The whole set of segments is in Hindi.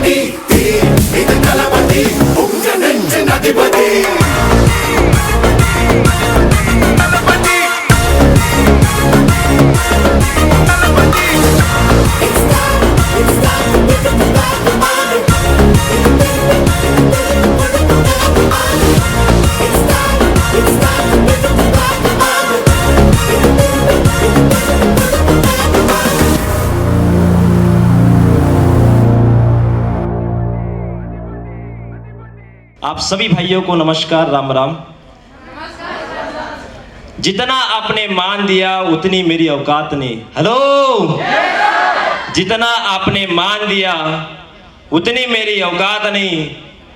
நீதி இது தளபதி உங்க நெஞ்சின் அதிபதி தளபதி தளபதி It's time to pick up the back of money It's time to pick up the back of money आप सभी भाइयों को नमस्कार, राम राम। जितना आपने मान दिया उतनी मेरी औकात नहीं। हेलो, जितना आपने मान दिया उतनी मेरी औकात नहीं।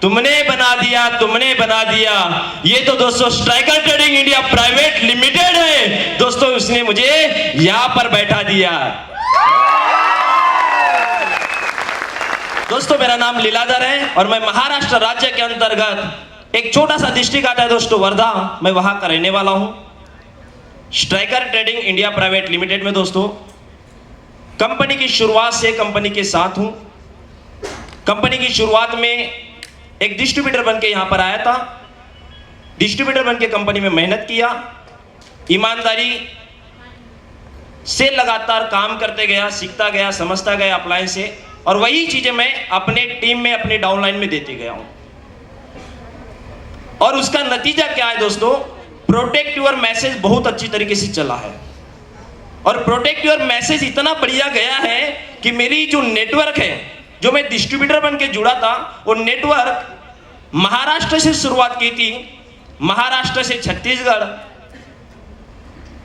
तुमने बना दिया। ये तो दोस्तों striker trading India private limited है दोस्तों, उसने मुझे यहां पर बैठा दिया। दोस्तों मेरा नाम लीलाधर है और मैं महाराष्ट्र राज्य के अंतर्गत एक छोटा सा डिस्ट्रिक्ट आता है दोस्तों वर्धा, मैं वहां का रहने वाला हूं। Striker trading India private limited में दोस्तों कंपनी की शुरुआत से कंपनी के साथ हूं। कंपनी की शुरुआत में एक डिस्ट्रीब्यूटर बन के यहां पर आया था। डिस्ट्रीब्यूटर बन के कंपनी में मेहनत किया, ईमानदारी से लगातार काम करते गया, सीखता गया, समझता गया अप्लायंस से, और वही चीजें मैं अपने टीम में, अपने डाउनलाइन में देते गया हूं। और उसका नतीजा क्या है दोस्तों? प्रोटेक्ट योर मैसेज बहुत अच्छी तरीके से चला है। और प्रोटेक्ट योर मैसेज इतना बढ़िया गया है कि मेरी जो नेटवर्क है, जो मैं डिस्ट्रीब्यूटर बन के जुड़ा था, वो नेटवर्क महाराष्ट्र से शुरुआत की थी। महाराष्ट्र से छत्तीसगढ़,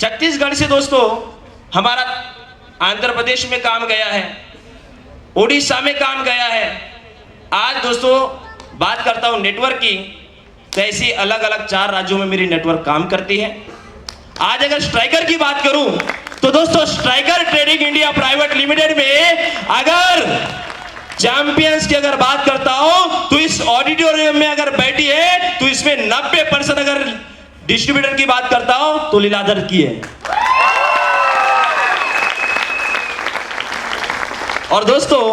छत्तीसगढ़ से दोस्तों हमारा आंध्र प्रदेश में काम गया है, उड़ीसा में काम गया है। आज दोस्तों बात करता हूं नेटवर्क की, तो ऐसी अलग अलग 4 राज्यों में मेरी नेटवर्क काम करती है। आज अगर स्ट्राइकर की बात करूं तो दोस्तों striker trading India private limited में अगर चैंपियंस की अगर बात करता हूं तो इस ऑडिटोरियम में अगर बैठी है तो इसमें 90% अगर डिस्ट्रीब्यूटर की बात करता हूं तो लीलाधर की है। और दोस्तों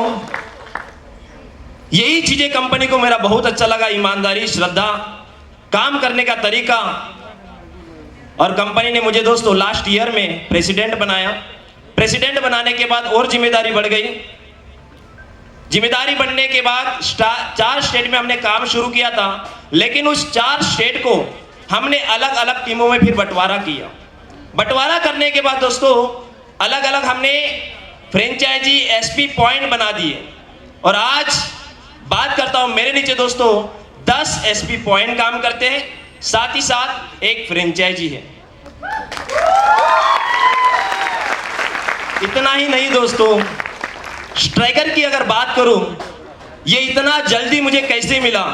यही चीजें कंपनी को मेरा बहुत अच्छा लगा, ईमानदारी, श्रद्धा, काम करने का तरीका। और कंपनी ने मुझे दोस्तों लास्ट ईयर में प्रेसिडेंट बनाया। प्रेसिडेंट बनाने के बाद और जिम्मेदारी बढ़ गई। जिम्मेदारी बढ़ने के बाद 4 स्टेट में हमने काम शुरू किया था, लेकिन उस 4 स्टेट को हमने अलग अलग टीमों में फिर बंटवारा किया। बंटवारा करने के बाद दोस्तों अलग अलग हमने फ्रेंचाइजी एसपी पॉइंट बना दिए। और आज बात करता हूं, मेरे नीचे दोस्तों 10 एसपी पॉइंट काम करते हैं, साथ ही साथ एक फ्रेंचाइजी है। इतना ही नहीं दोस्तों, स्ट्राइकर की अगर बात करूं, ये इतना जल्दी मुझे कैसे मिला?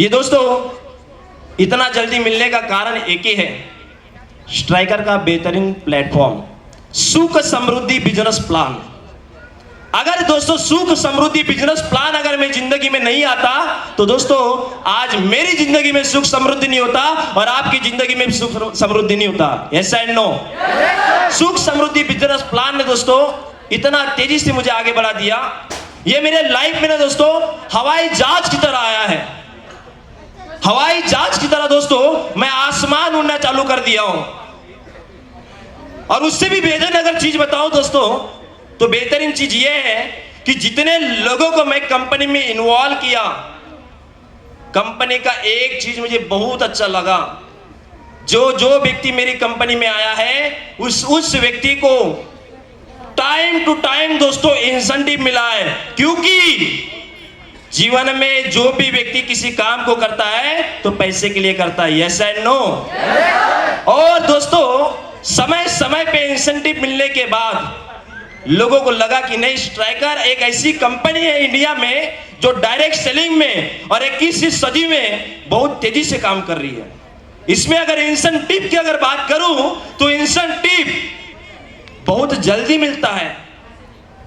ये दोस्तों इतना जल्दी मिलने का कारण एक ही है, स्ट्राइकर का बेहतरीन प्लेटफॉर्म सुख समृद्धि बिजनेस प्लान। अगर दोस्तों सुख समृद्धि बिजनेस प्लान अगर मैं जिंदगी में नहीं आता तो दोस्तों आज मेरी जिंदगी में सुख समृद्धि नहीं होता और आपकी जिंदगी में सुख समृद्धि नहीं होता। Yes and no? सुख समृद्धि बिजनेस प्लान ने दोस्तों इतना तेजी से मुझे आगे बढ़ा दिया। ये मेरे लाइफ में ना दोस्तों हवाई जहाज की तरह आया है। हवाई जहाज की तरह दोस्तों मैं आसमान उड़ना चालू कर दिया हूं। और उससे भी बेहतर अगर चीज बताऊं दोस्तों, तो बेहतरीन चीज ये है कि जितने लोगों को मैं कंपनी में इन्वॉल्व किया, कंपनी का एक चीज मुझे बहुत अच्छा लगा, जो व्यक्ति मेरी कंपनी में आया है उस व्यक्ति को टाइम टू टाइम दोस्तों इंसेंटिव मिला है। क्योंकि जीवन में जो भी व्यक्ति किसी काम को करता है तो पैसे के लिए करता है। Yes and no? और दोस्तों समय समय पे इंसेंटिव मिलने के बाद लोगों को लगा कि नहीं, स्ट्राइकर एक ऐसी कंपनी है इंडिया में जो डायरेक्ट सेलिंग में और 21वीं सदी में बहुत तेजी से काम कर रही है। इसमें अगर इंसेंटिव की अगर बात करूं तो इंसेंटिव बहुत जल्दी मिलता है।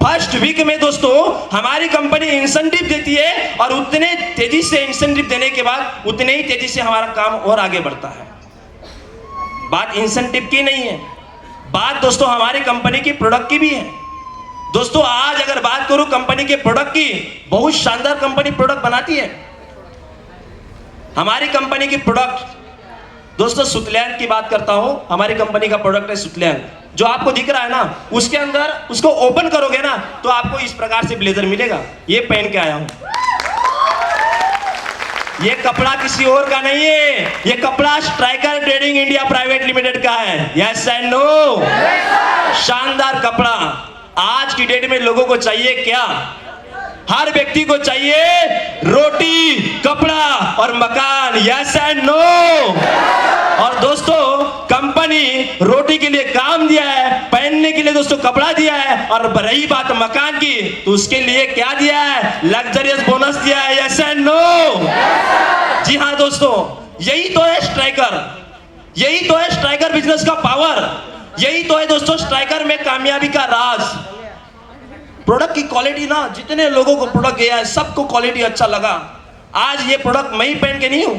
फर्स्ट वीक में दोस्तों हमारी कंपनी इंसेंटिव देती है और उतने तेजी से इंसेंटिव देने के बाद उतने ही तेजी से हमारा काम और आगे बढ़ता है। बात इंसेंटिव की नहीं है, बात दोस्तों हमारी कंपनी की प्रोडक्ट की भी है। दोस्तों आज अगर बात करूं कंपनी के प्रोडक्ट की, बहुत शानदार कंपनी प्रोडक्ट बनाती है। हमारी कंपनी की प्रोडक्ट दोस्तों सुतलैंड की बात करता हूं। हमारी कंपनी का प्रोडक्ट है सुतलैंड, जो आपको दिख रहा है ना, उसके अंदर उसको ओपन करोगे ना तो आपको इस प्रकार से ब्लेजर मिलेगा। ये पहन के आया हूं। ये कपड़ा किसी और का नहीं है, ये कपड़ा striker trading India private limited का है। Yes and no? शानदार कपड़ा। आज की डेट में लोगों को चाहिए क्या? हर व्यक्ति को चाहिए रोटी, कपड़ा और मकान। Yes and no? और दोस्तों कंपनी रोटी के लिए काम दिया है, पहनने के लिए दोस्तों कपड़ा दिया है, और रही बात मकान की तो उसके लिए क्या दिया है? लग्जरियस बोनस दिया है। Yes and no? जी हाँ दोस्तों, यही तो है स्ट्राइकर, यही तो है स्ट्राइकर बिजनेस का पावर, यही तो है दोस्तों स्ट्राइकर में कामयाबी का राज। प्रोडक्ट की क्वालिटी ना, जितने लोगों को प्रोडक्ट गया है सबको क्वालिटी अच्छा लगा। आज ये प्रोडक्ट मैं ही पहन के नहीं हूं।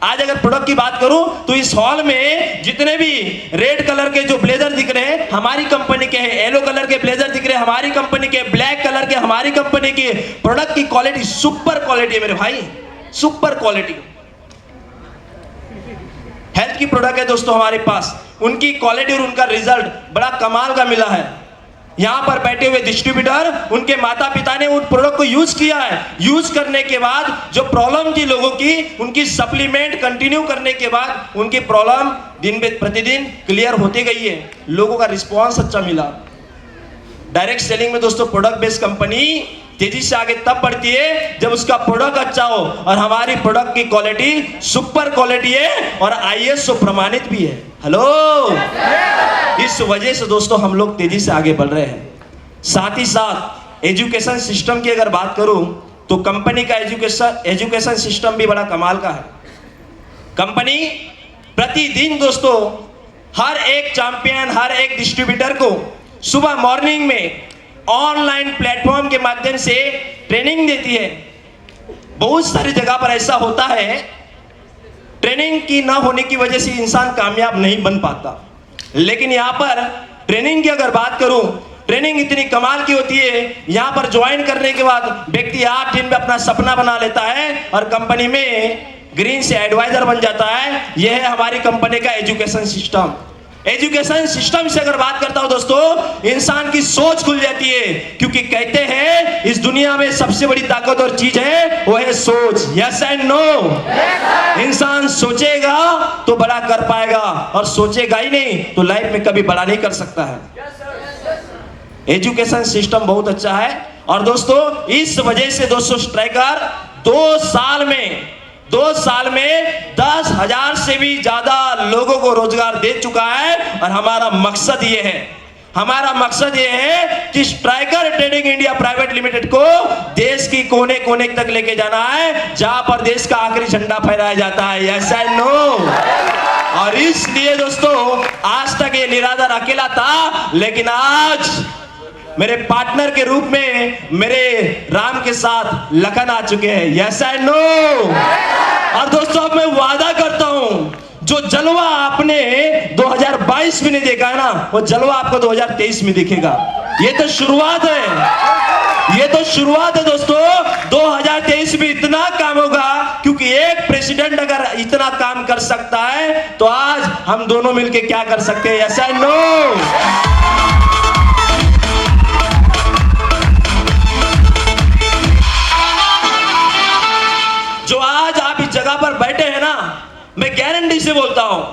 आज अगर प्रोडक्ट की बात करूं तो इस हॉल में जितने भी रेड कलर के जो ब्लेजर दिख रहे हैं हमारी कंपनी के हैं, येलो कलर के ब्लेजर दिख रहे हैं हमारी कंपनी के, ब्लैक कलर के हमारी कंपनी के। प्रोडक्ट की क्वालिटी सुपर क्वालिटी है मेरे भाई, सुपर क्वालिटी। हेल्थ की प्रोडक्ट है दोस्तों हमारे पास, उनकी क्वालिटी और उनका रिजल्ट बड़ा कमाल का मिला है। यहां पर बैठे हुए डिस्ट्रीब्यूटर, उनके माता पिता ने उन प्रोडक्ट को यूज किया है। यूज करने के बाद जो प्रॉब्लम थी लोगों की, उनकी सप्लीमेंट कंटिन्यू करने के बाद उनकी प्रॉब्लम दिन प्रतिदिन क्लियर होती गई है। लोगों का रिस्पॉन्स अच्छा मिला। डायरेक्ट सेलिंग में दोस्तों प्रोडक्ट बेस्ड कंपनी तेजी से आगे तब बढ़ती है जब उसका प्रोडक्ट अच्छा हो, और हमारी प्रोडक्ट की क्वालिटी सुपर क्वालिटी है और ISO प्रमाणित भी है। हेलो, इस वजह से दोस्तों हम लोग तेजी से आगे बढ़ रहे हैं। साथ ही साथ एजुकेशन सिस्टम की अगर बात करूं तो कंपनी का एजुकेशन सिस्टम भी बड़ा कमाल का है। कंपनी प्रतिदिन दोस्तों हर एक चैंपियन, हर एक डिस्ट्रीब्यूटर को सुबह मॉर्निंग में ऑनलाइन प्लेटफॉर्म के माध्यम से ट्रेनिंग देती है। बहुत सारी जगह पर ऐसा होता है, ट्रेनिंग की ना होने की वजह से इंसान कामयाब नहीं बन पाता, लेकिन यहां पर ट्रेनिंग की अगर बात करूं, ट्रेनिंग इतनी कमाल की होती है। यहां पर ज्वाइन करने के बाद व्यक्ति 8 दिन में अपना सपना बना लेता है और कंपनी में ग्रीन से एडवाइजर बन जाता है। यह है हमारी कंपनी का एजुकेशन सिस्टम। एजुकेशन सिस्टम से अगर बात करता हूं दोस्तों, इंसान की सोच खुल जाती है, क्योंकि कहते हैं इस दुनिया में सबसे बड़ी ताकत और चीज है वो है सोच। Yes and no? इंसान सोचेगा तो बड़ा कर पाएगा, और सोचेगा ही नहीं तो लाइफ में कभी बड़ा नहीं कर सकता है। एजुकेशन सिस्टम बहुत अच्छा है। और दोस्तों इस वजह से दोस्तों स्ट्राइकर 2 साल में 10,000 से भी ज्यादा लोगों को रोजगार दे चुका है। और हमारा मकसद ये है कि striker trading India private limited को देश की कोने कोने तक लेके जाना है, जहां पर देश का आखिरी झंडा फहराया जाता है। Yes and no? और इसलिए दोस्तों आज तक ये निरादर अकेला था, लेकिन आज मेरे पार्टनर के रूप में मेरे राम के साथ लखन आ चुके हैं। Yes and no? और दोस्तों अब मैं वादा करता हूं, जो जलवा आपने 2022 में नहीं देखा है ना, वो जलवा आपको 2023 में दिखेगा। ये तो शुरुआत है, ये तो शुरुआत है दोस्तों। 2023 में इतना काम होगा, क्योंकि एक प्रेसिडेंट अगर इतना काम कर सकता है तो आज हम दोनों मिलके क्या कर सकते हैं। Yes and no? जो आज आप इस जगह पर बैठे हैं ना, मैं गारंटी से बोलता हूं,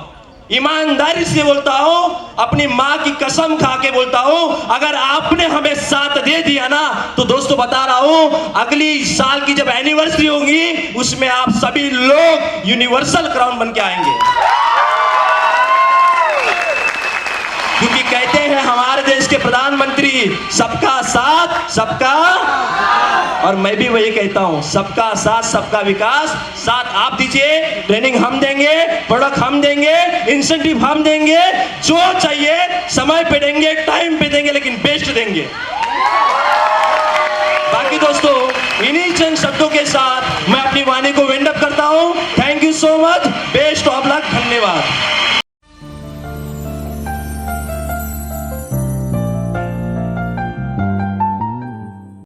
ईमानदारी से बोलता हूं, अपनी मां की कसम खा के बोलता हूं, अगर आपने हमें साथ दे दिया ना तो दोस्तों बता रहा हूं, अगली साल की जब एनिवर्सरी होगी उसमें आप सभी लोग यूनिवर्सल क्राउन बन के आएंगे। क्योंकि कहते हैं हमारे देश के प्रधानमंत्री सबका साथ सबका, और मैं भी वही कहता हूं, सबका साथ सबका विकास। साथ आप दीजिए, ट्रेनिंग हम देंगे, प्रोडक्ट हम देंगे, इंसेंटिव हम देंगे, जो चाहिए समय पे देंगे, टाइम पे देंगे, लेकिन बेस्ट देंगे। बाकी दोस्तों इन्हीं चंद शब्दों के साथ